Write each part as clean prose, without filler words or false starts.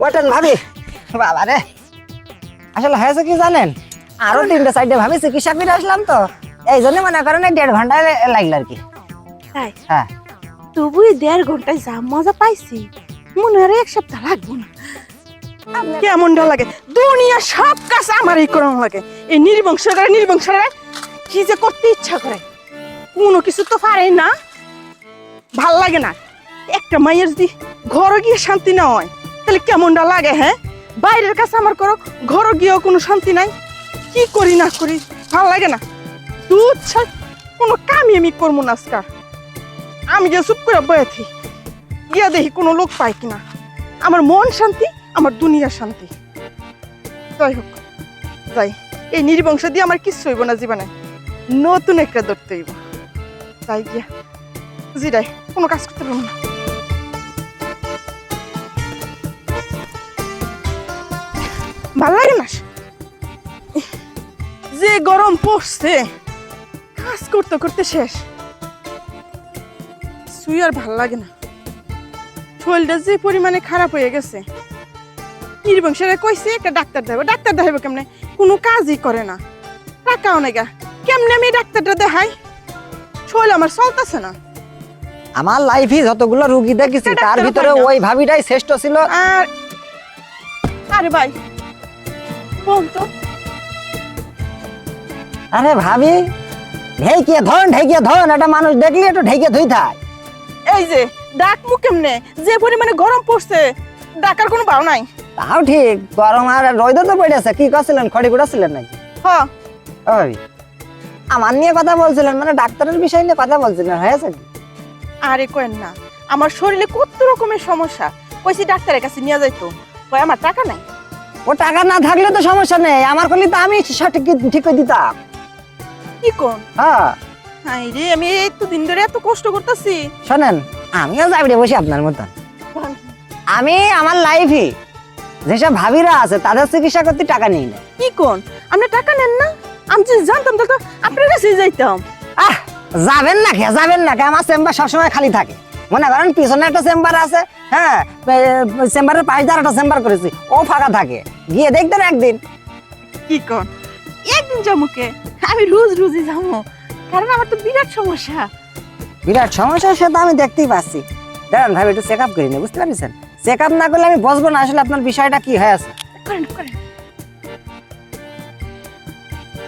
ওঠেন ভাবি। বাবা রে, আসলে হয়েছে কি জানেন, আরো 3টে 4টে ভাবি চিকিৎসা করে আসলাম, তো এই জন্য মনে করেন 1.5 ঘন্টা লাগলো আর কি। তাই হ্যাঁ, তবুই 1.5 ঘন্টায় যা মজা পাইছি মনে হয় 1 সপ্তাহ লাগবো না। কেমনটা লাগে, দুনিয়া সব কাজ আমারই করানো লাগে। এই নির্বংশরা কি যে করতে ইচ্ছা করে, কোনো কিছু তো পারে না, ভাল লাগে না। একটা মায়ের যদি ঘরে গিয়ে শান্তি না হয় তাহলে কেমনটা লাগে? হ্যাঁ, বাইরের কাছে আমার করো, ঘরে গিয়েও কোনো শান্তি নাই। কি করি না করি ভাল লাগে না। দুধ ছাড় কোনো কামই আমি করবো না আজকাল। আমি যে চুপ করে বয়েছি গিয়া দেখি কোনো লোক পাই কিনা। আমার মন শান্তি, আমার দুনিয়া শান্তি। যাই হোক, যাই, এই নির্বংশ দিয়ে আমার কিচ্ছু হইব না জীবনে। নতুন একটা ধরতে হইব। যাই গিয়া জিরাই, কোনো কাজ করতে পারবো না। ভাল লাগে না, যে গরম পড়ছে, কাজ করতে করতে শেষ। শুই আর ভাল লাগে না, শরীরটা যে পরিমাণে খারাপ হয়ে গেছে। নির্বংশরে কইছে একটা ডাক্তার দেখাবো, ডাক্তার দেখাবো কেমনে? কোনো কাজই করে না, টাকাও নাই গা। কেমনে আমি ডাক্তারটা দেখাই? শরীর আমার চলতেছে না। আমার লাইফে যতগুলো রোগী দেখেছি তার ভিতরে ওই ভাবিটাই শ্রেষ্ঠ ছিল। আর আরে ভাই বল তো। আরে ভাবি, ঢেকে ধন, একটা মানুষ দেখলি একটু ঢেকে ধুই থাক। এই যে ডাকমু কেমনে, যে পরিমাণে গরম পড়ছে, ডাকার কোনো ভাও নাই। তাও ঠিক, গরম আর রোদ তো পড়েছে। কি করছিলেন, খড়ি কুড়াছিলেন নাকি? হ্যাঁ, ও ভাবি, আমার নিয়ে কথা বলছিলেন, মানে ডাক্তারের বিষয় নিয়ে কথা বলছিলেন, হয়েছে কি? আরে কেন না, আমার শরীরে কত রকমের সমস্যা, কইছি ডাক্তারের কাছে নিয়ে যাইতো, কই আমার টাকা নাই। ও টাকা না থাকলে তো সমস্যা নেই, আমার করলে তো আমি সঠিক ঠিক করে দিতাম। কি কোন? হ্যাঁ, হাই রে, আমি এত দিন ধরে এত কষ্ট করতেছি। শোনেন, আমিও যাবি বসে আপনার মতন। আমি আমার লাইফে যেসব ভাবিরা আছে তাদের চিকিৎসা করতে টাকা নিই না। কি কোন? আপনি টাকা নেন না? আমি যদি জানতাম তো আপনার কাছে যাইতাম। আহ, যাবেন না কে, আমার চেম্বার সবসময় খালি থাকে। মনে করেন পিছনে একটা চেম্বার আছে, হ্যাঁ, চেম্বারের পাশে আর একটা চেম্বার করেছি, ও ফাঁকা থাকে, গিয়ে দেখতেন একদিন। কি কোন? একদিন জমুকে আমি রোজই যাবো, কারণ আমার তো বিরাট সমস্যা। বিরাট সমস্যা, সেটা আমি দেখতেই পাচ্ছি। দাঁড়ান ভাই, একটু চেক আপ করি না, বুঝতে পারছেন? চেক আপ না করলে আমি বুঝবো না আসলে আপনার বিষয়টা কি হয়ে আছে। করেন।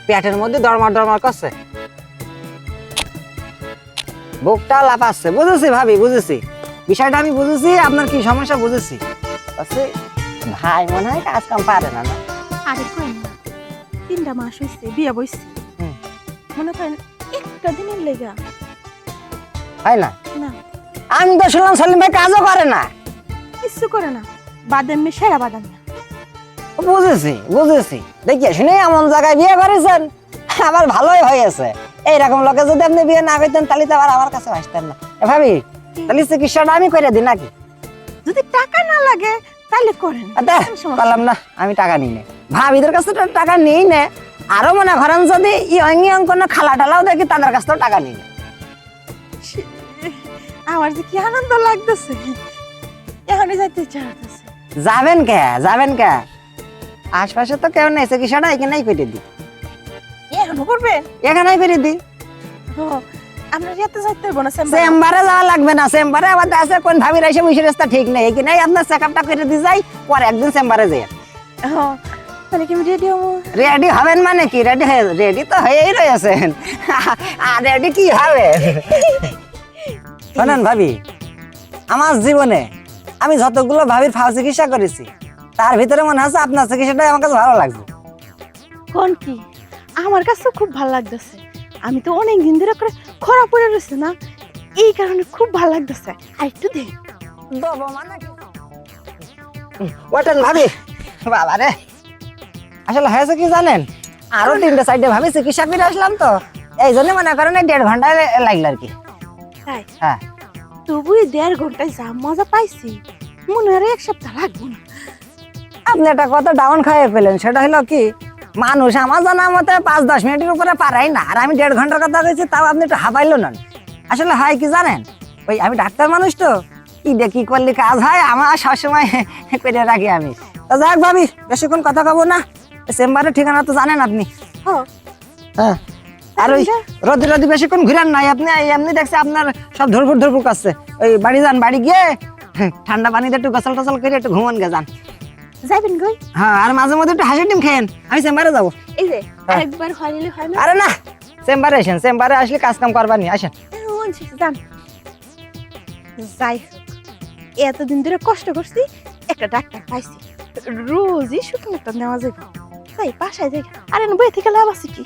পেটের মধ্যে দরমার করছে, বুকটা লাফাচ্ছে। বুঝেছি ভাবি, বুঝেছি বিষয়টা, আমি বুঝেছি আপনার কি সমস্যা, বুঝেছি। ভাই মনে হয় কাজ কাম পারে না। আরে করেন না, 3টা মাস হয়েছে বিয়ে বইছি, মনে করেন একটা দিনের লেগা হয় না? না, আমি তো শুনলাম সলিম ভাই কাজও করে না। কিছু করে না, বাদাম মে সেরা বাদাম না। বুঝেছি দেখিয়ে শুনে এমন জায়গায় বিয়ে করেছেন, আবার ভালোই হয়েছে। এইরকম লোকে যদি আপনি বিয়ে না করতেন তাহলে তো আবার আমার কাছে আসতেন না। ভাবি, তাহলে চিকিৎসাটা আমি করে দিই নাকি? যদি টাকা না লাগে তাহলে করেন। বললাম না, আমি টাকা নিই না, ভাবিদের কাছে তো টাকা নিই না। আরো মনে করেন যদি ইয়ং কোনো খালা টালাও দেখি তাদের কাছ থেকে টাকা নিই না। আমার যে কি আনন্দ লাগতেছে, এখনই যাইতে ইচ্ছা করতেছে। যাবেন কে, আশপাশে তো কেউ নেই, চিকিৎসাটা এখানেই করে দিই। এখনো করবেন? এখানেই করে দিই। আমরা যেতে যাইতে হইব না, চেম্বারে যাওয়া লাগবে না, চেম্বারে আবার আছে কোন ভাবির এসে বসে রাস্তা ঠিক নেই, এখানেই আপনার চেক আপটা করে দিয়ে যাই, পরে একদিন চেম্বারে যাই। তাহলে কি আমি রেডি হবো? রেডি হবেন মানে কি, রেডি তো হয়েই রয়েছেন, আর রেডি কি হবে? শোনেন ভাবি, আমার জীবনে আমি যতগুলো ভাবির ফাও চিকিৎসা করেছি তার ভিতরে মনে হচ্ছে আপনার চিকিৎসাটাই আমার কাছে ভালো লাগছে। কোন কি? আমার কাছে খুব ভালো লাগতেছে। আমি তো অনেক দিন ধরে করে খরা পড়ে রয়েছে না, এই কারণে খুব ভালো লাগতেছে। আর একটু দে দেবো মানে কি? ওঠেন ভাবি। বাবা রে, আসলে হয়েছে কি জানেন, আরো 3টে 4টে ভাবি চিকিৎসা করে আসলাম, তো এই জন্য মনে করেন 1.5 ঘন্টা লাগলো আর কি। তাই? হ্যাঁ, তবুই 1.5 ঘন্টায় যা মজা পাইছি মনে হয় 1 সপ্তাহ লাগবো না। আপনি একটা কথা ডাউন খাইয়ে পেলেন, সেটা হলো কি, মানুষ আমার জানা মতে 5-10 মিনিটের উপরে পারাই না, আর আমি 1.5 ঘন্টার কথা বলছি, তাও আপনি একটু হাঁপাইলো না। আসলে হয় কি জানেন, ওই আমি ডাক্তার মানুষ তো, কি দেখি করলে কাজ হয় আমার সবসময় করে রাখি আমি। তা যাক ভাবি, বেশিক্ষণ কথা কব না, চেম্বারের ঠিকানা তো জানেন আপনি। হ্যাঁ হ্যাঁ, আর ওই রোদে রোদে বেশিক্ষণ ঘুরান নাই আপনি, এমনি দেখছি আপনার সব ধরপুর ধরপুর করছে। ওই বাড়ি যান, বাড়ি গিয়ে ঠান্ডা পানিতে একটু গোসল টোসল করে একটু ঘুমান গে যান। যাইবেন কই? হ্যাঁ, আর মাঝে মধ্যে একটু হাসির ডিম খেয়েন, আমি চেম্বারে যাবো। এই যে হ্যাঁ। একবার হইলে হয় না? আরে না, চেম্বারে আসেন, চেম্বারে আসলে কাজ কাম করবানি, আসেন। যান। যাই হোক, এতদিন ধরে কষ্ট করছি, একটা ডাক্তার পাইছি, রোজই শুকনো একটা নেওয়া যাবে। তাই বাসায় যাই, আরে বই থেকে লাভ আছে কি?